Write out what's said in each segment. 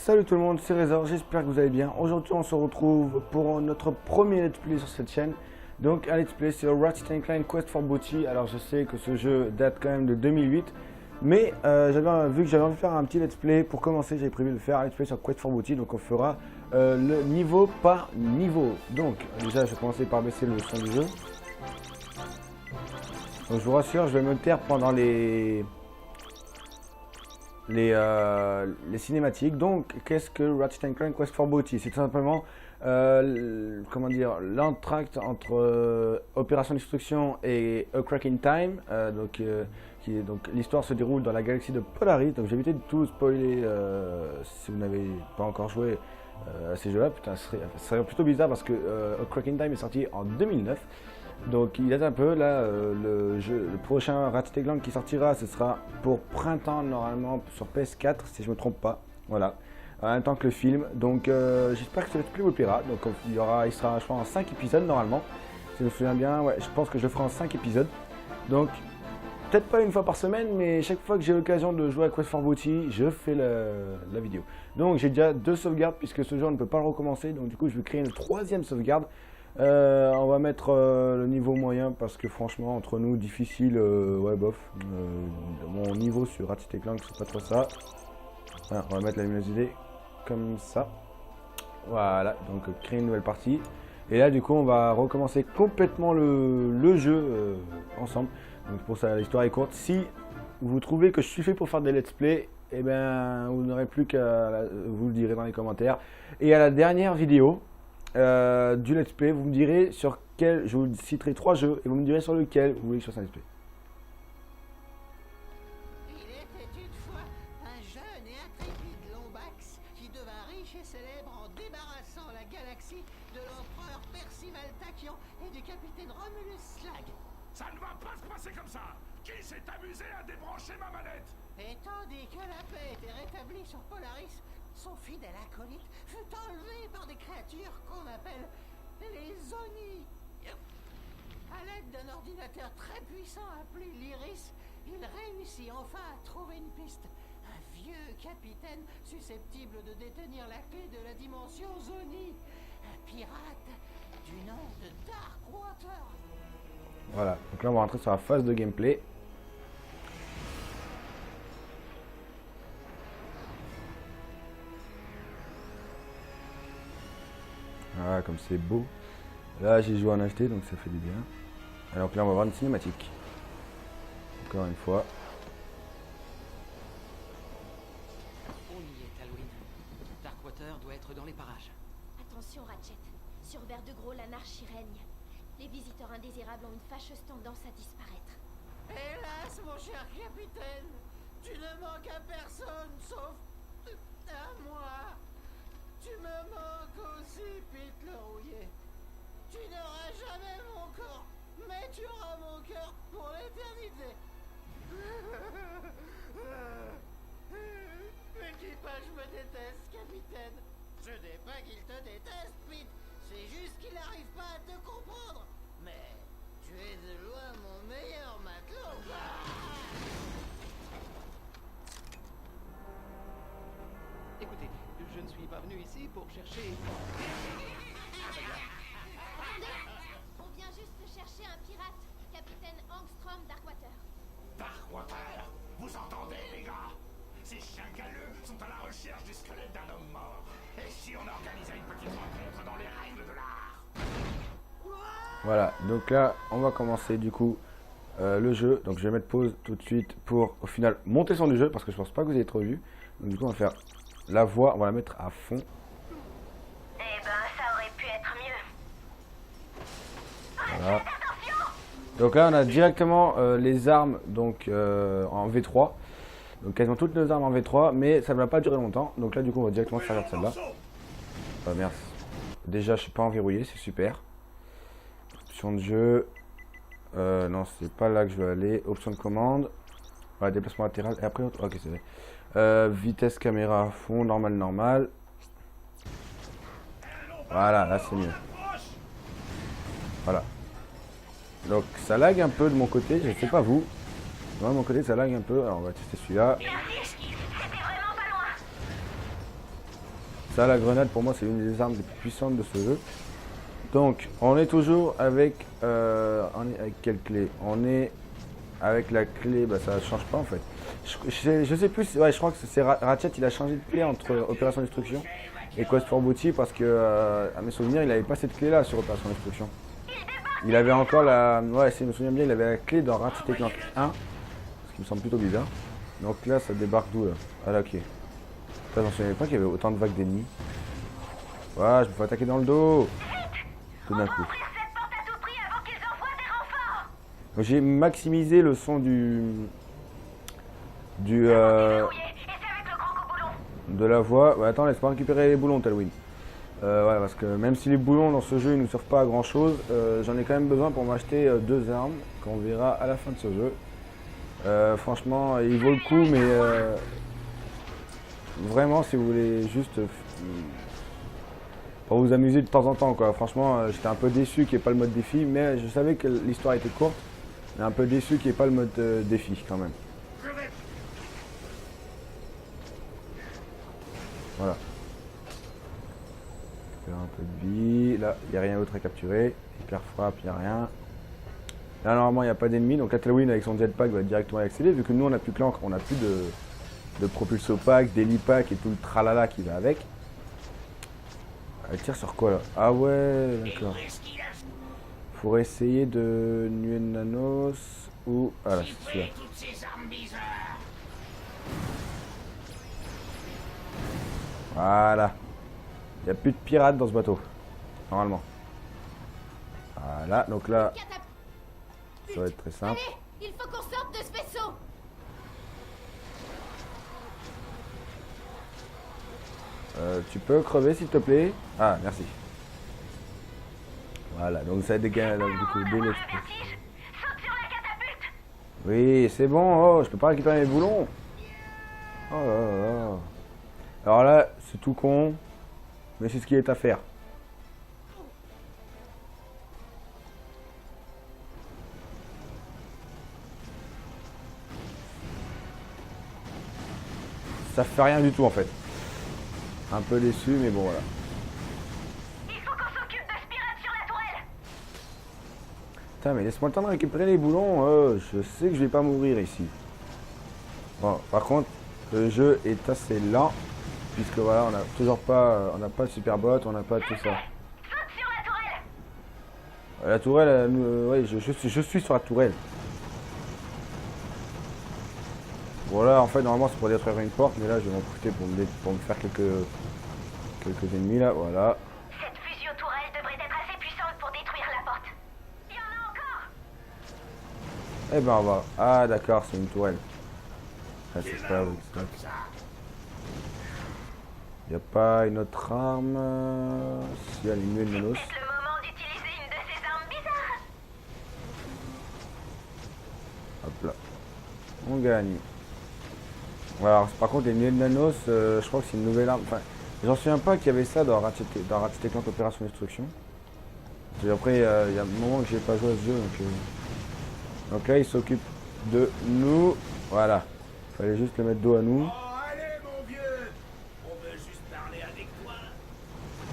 Salut tout le monde, c'est Rezor, j'espère que vous allez bien. Aujourd'hui on se retrouve pour notre premier let's play sur cette chaîne. Donc un let's play sur Ratchet & Clank Quest for Booty. Alors je sais que ce jeu date quand même de 2008. Mais vu que j'avais envie de faire un petit let's play, pour commencer j'avais prévu de faire un let's play sur Quest for Booty. Donc on fera le niveau par niveau. Donc déjà je vais commencer par baisser le son du jeu. Donc je vous rassure, je vais me taire pendant les cinématiques. Donc qu'est-ce que Ratchet & Clank Quest for Booty? C'est tout simplement comment dire, l'entracte entre Opération Destruction et A Crack in Time. Donc l'histoire se déroule dans la galaxie de Polaris. Donc j'ai évité de tout spoiler si vous n'avez pas encore joué à ces jeux là. Putain, ce serait plutôt bizarre parce que A Crack in Time est sorti en 2009. Donc il date un peu là, le prochain Ratchet & Clank qui sortira, ce sera pour printemps normalement sur PS4 si je me trompe pas. Voilà, en même temps que le film. Donc j'espère que ce let's play vous plaira. Donc il sera je crois en 5 épisodes normalement. Si je me souviens bien, ouais, je pense que je le ferai en 5 épisodes. Donc peut-être pas une fois par semaine, mais chaque fois que j'ai l'occasion de jouer à Quest for Booty, je fais la vidéo. Donc j'ai déjà 2 sauvegardes puisque ce jeu on ne peut pas le recommencer. Donc du coup je vais créer une 3e sauvegarde. On va mettre le niveau moyen parce que franchement entre nous difficile, ouais bof. Mon niveau sur Ratchet & Clank c'est pas trop ça. Alors, on va mettre la luminosité comme ça. Voilà, donc créer une nouvelle partie. Et là du coup on va recommencer complètement le jeu ensemble. Donc pour ça l'histoire est courte. Si vous trouvez que je suis fait pour faire des let's play, eh bien vous n'aurez plus qu'à vous le direz dans les commentaires. Et à la dernière vidéo du let's play, vous me direz sur quel, je vous citerai 3 jeux et vous me direz sur lequel vous voulez que je fasse un let's play. Il était une fois un jeune et intrépide Lombax qui devint riche et célèbre en débarrassant la galaxie de l'empereur Percival Tachyon et du capitaine Romulus Slag. Ça ne va pas se passer comme ça. Qui s'est amusé à débrancher ma manette? Et tandis que la paix était rétablie sur Polaris, son fidèle acolyte fut enlevé par des créatures qu'on appelle les Oni. À l'aide d'un ordinateur très puissant appelé l'Iris, il réussit enfin à trouver une piste. Un vieux capitaine susceptible de détenir la clé de la dimension Zoni. Un pirate du nom de Darkwater. Voilà, donc là on va rentrer sur la phase de gameplay. Voilà, comme c'est beau. Là j'ai joué en HD donc ça fait du bien. Alors là on va voir une cinématique. Encore une fois. On y est, Halloween. Darkwater doit être dans les parages. Attention, Ratchet. Sur Vert de Gros, l'anarchie règne. Les visiteurs indésirables ont une fâcheuse tendance à disparaître. Hélas, mon cher capitaine, tu ne manques à personne sauf à moi. Tu me manques aussi, Pete le rouillé. Tu n'auras jamais mon corps, mais tu auras mon cœur pour l'éternité. L'équipage me déteste, capitaine. Je dis pas qu'il te déteste, Pete. C'est juste qu'il n'arrive pas à te comprendre. Mais tu es de loin mon meilleur matelot. Écoutez, je ne suis pas venu ici pour chercher... On vient juste chercher un pirate, capitaine Angstrom Darkwater. Darkwater, vous entendez les gars? Ces chiens galeux sont à la recherche du squelette d'un homme mort. Et si on organisait une petite rencontre dans les règles de l'art? Voilà, donc là on va commencer du coup le jeu. Donc je vais mettre pause tout de suite pour au final monter son du jeu parce que je pense pas que vous avez trop vu. Donc du coup on va faire la voix, on va la mettre à fond. Eh ben, ça aurait pu être mieux. Voilà. Donc là on a directement les armes donc en V3. Donc quasiment toutes nos armes en V3, mais ça ne va pas durer longtemps. Donc là du coup on va directement se servir de celle-là. Merde. Déjà je suis pas enverrouillé, c'est super. Option de jeu. Non c'est pas là que je veux aller. Option de commande. Voilà, déplacement latéral. Et après autre. Ok c'est vrai. Vitesse caméra à fond, normal. Voilà, là c'est mieux. Voilà. Donc ça lag un peu de mon côté, je sais pas vous. Moi de mon côté ça lag un peu, alors on va tester celui-là. Ça, la grenade, pour moi, c'est l'une des armes les plus puissantes de ce jeu. Donc, on est toujours avec... on est avec quelle clé? On est avec la clé... Bah, ça ne change pas, en fait. Je sais plus... Ouais, je crois que c'est Ratchet, il a changé de clé entre Opération Destruction et Quest for Booty parce que, à mes souvenirs, il n'avait pas cette clé-là sur Opération Destruction. Il avait encore la... Ouais, si je me souviens bien, il avait la clé dans Ratchet & Clank 1. Ce qui me semble plutôt bizarre. Donc là, ça débarque d'où, là? Ah là, ok. Putain, j'en souviens pas qu'il y avait autant de vagues d'ennemis. Ouais, je me fais attaquer dans le dos. Tout d'un coup. Donc j'ai maximisé le son de la voix. Ouais, attends, laisse-moi récupérer les boulons, Talwin. Ouais, parce que même si les boulons dans ce jeu ils nous servent pas à grand chose, j'en ai quand même besoin pour m'acheter 2 armes qu'on verra à la fin de ce jeu. Franchement, il vaut le coup, mais vraiment, si vous voulez juste pour vous amuser de temps en temps, quoi. Franchement, j'étais un peu déçu qu'il n'y ait pas le mode défi, mais je savais que l'histoire était courte, mais un peu déçu qu'il n'y ait pas le mode défi quand même. Voilà. Un peu de vie. Là, il n'y a rien d'autre à capturer. Hyper frappe, il n'y a rien. Là, normalement, il n'y a pas d'ennemis. Donc, Talwin avec son jetpack va directement accéder. Vu que nous, on n'a plus que l'encre, on n'a plus de propulso pack, d'heli pack et tout le tralala qui va avec. Elle tire sur quoi là? Ah ouais, d'accord. Faut essayer de Nuit Nanos ou. Ah là, c'est celui-là. Voilà. Il n'y a plus de pirates dans ce bateau. Normalement. Voilà, donc là. Ça va être très simple. Allez, il faut qu'on sorte de ce vaisseau. Tu peux crever s'il te plaît? Ah, merci. Voilà, donc ça dégage du coup dès l'explosion. Oui, c'est bon, oh, je peux pas récupérer mes boulons. Oh là là. Alors là, c'est tout con, mais c'est ce qui est à faire. Ça fait rien du tout en fait. Un peu déçu, mais bon voilà. Il faut qu'on s'occupe de ce pirate sur la tourelle. Putain, mais laisse-moi le temps de récupérer les boulons. Je sais que je vais pas mourir ici. Bon, par contre, le jeu est assez lent. Puisque voilà, on n'a toujours pas, on n'a pas de super bot, on n'a pas tout ça. Saute sur la tourelle. La tourelle, ouais, je suis sur la tourelle. Voilà, en fait, normalement, c'est pour détruire une porte, mais là, je vais en profiter pour me faire quelques ennemis, là, voilà. Cette fusion tourelle devrait être assez puissante pour détruire la porte. Il y en a encore. Eh ben, on va... Ah, d'accord, c'est une tourelle. Ah, c'est pas... Il n'y a pas une autre arme... Si, elle est mieux de Nanos. C'est le moment d'utiliser une de ces armes bizarres. Hop là. On gagne. Alors, par contre, les nuées de Nanos, je crois que c'est une nouvelle arme. Enfin, j'en souviens pas qu'il y avait ça dans Ratchet & Clank Opération Destruction. Et après, il y a un moment que j'ai pas joué à ce jeu. Donc là, il s'occupe de nous. Voilà. Fallait juste le mettre dos à nous.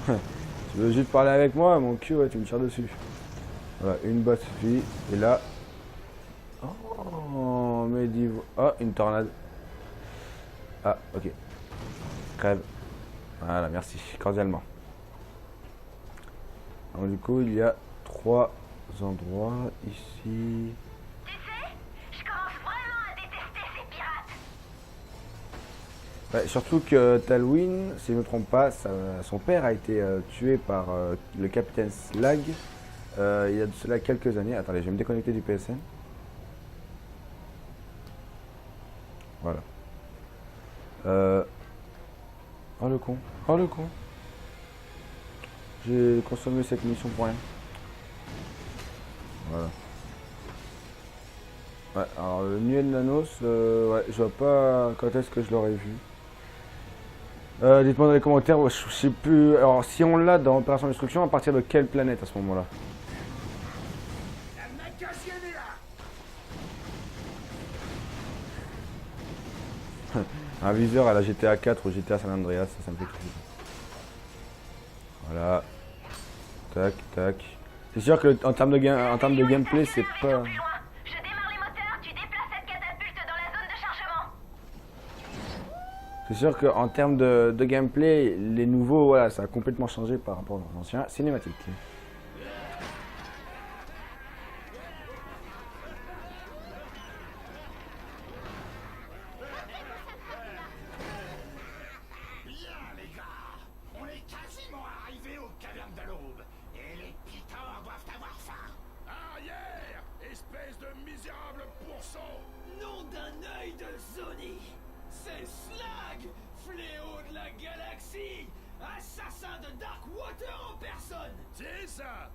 Tu veux juste parler avec moi, mon cul, ouais, tu me tires dessus. Voilà, une botte suffit. Et là... Oh, Medivh... Oh, une tornade. Ah, ok. Crève. Voilà, merci, cordialement. Donc du coup, il y a 3 endroits ici. Tu sais, je commence vraiment à détester ces pirates. Ouais, surtout que Talwin, si je ne me trompe pas, son père a été tué par le capitaine Slag il y a de cela quelques années. Attendez, je vais me déconnecter du PSN. Voilà. Oh le con. Oh le con. J'ai consommé cette mission pour rien. Voilà. Ouais, alors le Nuée de Nanos, ouais, je vois pas quand est-ce que je l'aurais vu. Dites-moi dans les commentaires, je sais plus. Alors si on l'a dans Opération Destruction, à partir de quelle planète à ce moment-là? Un viseur à la GTA 4 ou GTA San Andreas, ça me fait crier. Voilà. Tac, tac. C'est sûr que en termes de gameplay, c'est pas. Je démarre les moteurs, tu déplaces cette catapulte dans la zone de chargement. C'est sûr qu'en termes de gameplay, les nouveaux, voilà, ça a complètement changé par rapport aux anciens cinématiques. Bien, les gars. On est quasiment arrivé aux cavernes de l'aube. Et les pitors doivent avoir faim. Arrière, espèce de misérable pourceau. Nom d'un œil de Zoni. C'est Slag, fléau de la galaxie, assassin de Darkwater en personne. C'est ça.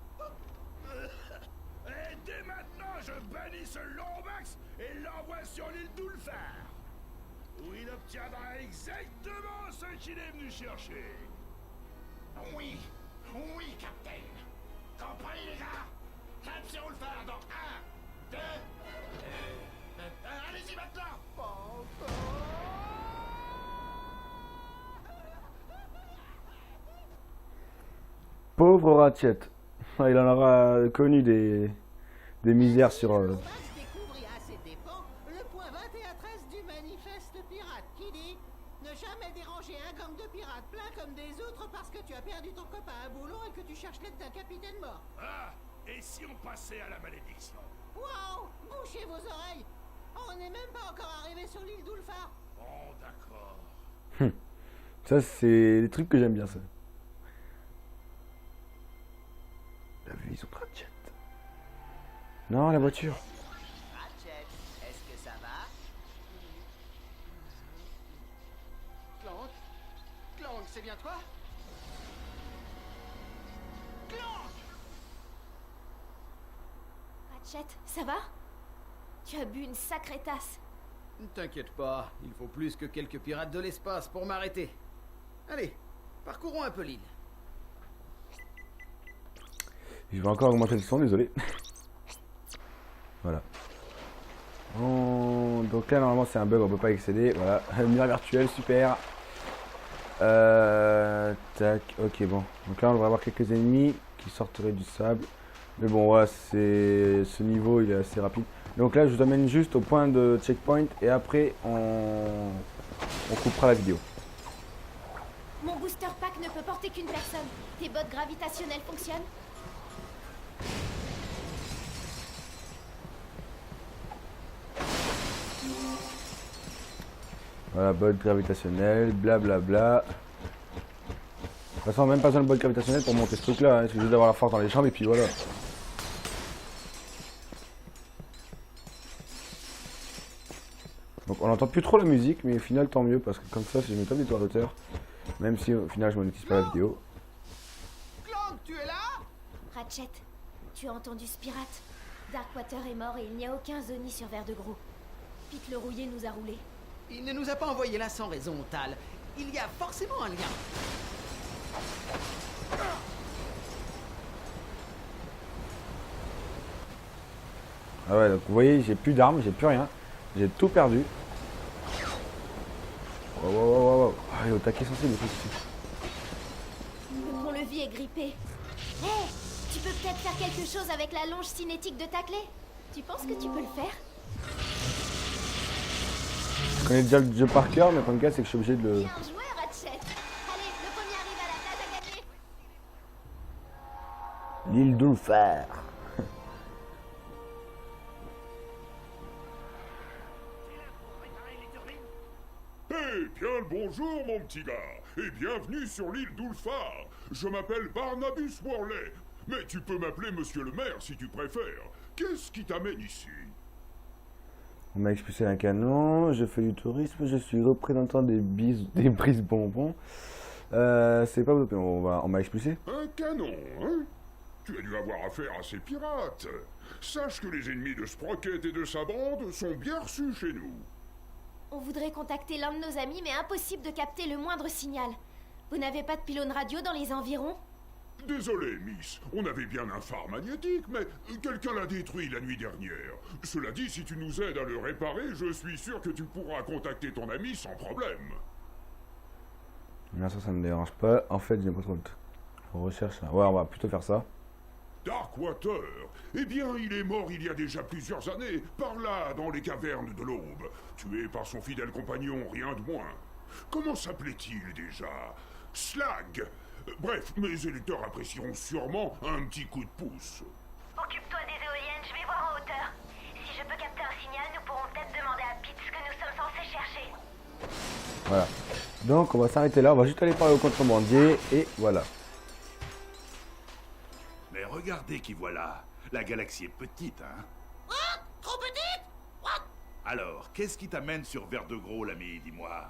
Et dès maintenant, je bannis ce Lombax et l'envoie sur l'île d'Ulfar, où il obtiendra exactement ce qu'il est venu chercher. Oui, oui, Captain. Compris, les gars? Cap sur Ulfar dans 1, 2... allez-y maintenant. Pauvre Ratchet. Il en aura connu des misères sur. Lombax découvrit à ses dépens le point 21-13 du manifeste pirate qui dit ne jamais déranger un gang de pirates plein comme des autres parce que tu as perdu ton copain à boulot et que tu cherches l'aide d'un capitaine mort. Ah, et si on passait à la malédiction? Waouh! Bouchez vos oreilles! On n'est même pas encore arrivé sur l'île d'Ulfar. Bon, d'accord. Ça, c'est des trucs que j'aime bien, ça. La vision de Ratchet. Non, la voiture. Ratchet, est-ce que ça va? Clank, Clank, c'est bien toi? Ratchet, ça va? Tu as bu une sacrée tasse. Ne t'inquiète pas, il faut plus que quelques pirates de l'espace pour m'arrêter. Allez, parcourons un peu l'île. Je vais encore augmenter le son, désolé. Voilà. Donc là, normalement, c'est un bug, on peut pas accéder. Voilà, lumière virtuelle, super. Tac, ok, bon. Donc là, on devrait avoir quelques ennemis qui sortiraient du sable. Mais bon, ouais, ce niveau, il est assez rapide. Donc là, je vous amène juste au point de checkpoint et après, on coupera la vidéo. Mon booster pack ne peut porter qu'une personne. Tes bottes gravitationnelles fonctionnent? Voilà, botte gravitationnelle, blablabla. De toute façon, même pas besoin de botte gravitationnelle pour monter ce truc-là. Il suffit juste d'avoir la force dans les jambes et puis voilà. Donc on n'entend plus trop la musique, mais au final tant mieux parce que comme ça, je me tape des tours d'auteur. Même si au final, je monétise pas la vidéo. Clank, tu es là? Ratchet, tu as entendu ce pirate? Darkwater est mort et il n'y a aucun Zoni sur Vert de Gros. Pete le rouillé nous a roulés. Il ne nous a pas envoyé là sans raison, Tal. Il y a forcément un lien. Ah ouais, donc vous voyez, j'ai plus d'armes, j'ai plus rien. J'ai tout perdu. Wow, wow, wow, wow. Ah, il est au taquet sensible le truc ici. Le pont-levis est grippé. Hé, tu peux peut-être faire quelque chose avec la longe cinétique de ta clé? Tu penses que tu peux le faire? Je connais déjà le jeu par cœur, mais le problème c'est que je suis obligé de le... Bien joué, Ratchet. Allez, le premier arrive à la place à gagner. L'île d'Ulfar. Eh bien le bonjour mon petit gars, et bienvenue sur l'île d'Ulfar. Je m'appelle Barnabas Worley, mais tu peux m'appeler monsieur le maire si tu préfères. Qu'est-ce qui t'amène ici? On m'a expulsé d'un canon, je fais du tourisme, je suis représentant des brises bonbons. C'est pas on m'a expulsé. Un canon, hein? Tu as dû avoir affaire à ces pirates. Sache que les ennemis de Sprocket et de sa bande sont bien reçus chez nous. On voudrait contacter l'un de nos amis, mais impossible de capter le moindre signal. Vous n'avez pas de pylône radio dans les environs? Désolé, Miss, on avait bien un phare magnétique, mais quelqu'un l'a détruit la nuit dernière. Cela dit, si tu nous aides à le réparer, je suis sûr que tu pourras contacter ton ami sans problème. Bien ça me dérange pas. En fait, j'ai pas trop le temps. On recherche ça. Ouais, on va plutôt faire ça. Darkwater? Eh bien, il est mort il y a déjà plusieurs années, par là, dans les cavernes de l'Aube, tué par son fidèle compagnon, rien de moins. Comment s'appelait-il déjà? Slag. Bref, mes électeurs apprécieront sûrement un petit coup de pouce. Occupe-toi des éoliennes, je vais voir en hauteur. Si je peux capter un signal, nous pourrons peut-être demander à Pete ce que nous sommes censés chercher. Voilà. Donc on va s'arrêter là, on va juste aller parler au contrebandier et voilà. Mais regardez qui voilà. La galaxie est petite, hein? What? Trop petite? What? Alors, qu'est-ce qui t'amène sur Vers de Gros, l'ami, dis-moi?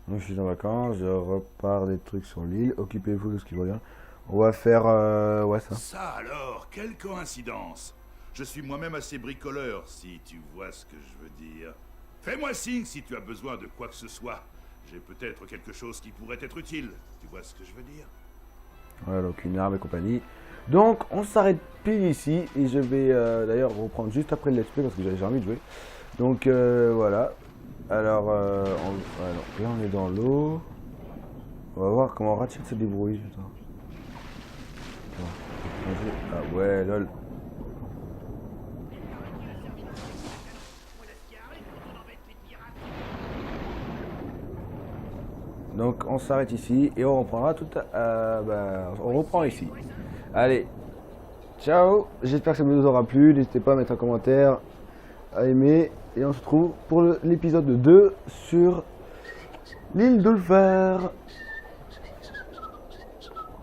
Donc je suis en vacances, je repars des trucs sur l'île, occupez-vous de ce qui va bien. On va faire ouais ça. Ça alors, quelle coïncidence! Je suis moi-même assez bricoleur, si tu vois ce que je veux dire. Fais-moi signe si tu as besoin de quoi que ce soit. J'ai peut-être quelque chose qui pourrait être utile. Tu vois ce que je veux dire? Voilà, donc une arme et compagnie. Donc on s'arrête pile ici et je vais d'ailleurs reprendre juste après le let's play parce que j'ai envie de jouer. Donc voilà. Alors, voilà, donc là on est dans l'eau. On va voir comment Ratchet se débrouille. Putain. Ah ouais, lol. Donc on s'arrête ici et on reprendra tout on reprend ici. Allez, ciao, j'espère que ça vous aura plu, n'hésitez pas à mettre un commentaire, à aimer et on se retrouve pour l'épisode 2 sur l'île d'Ulfar.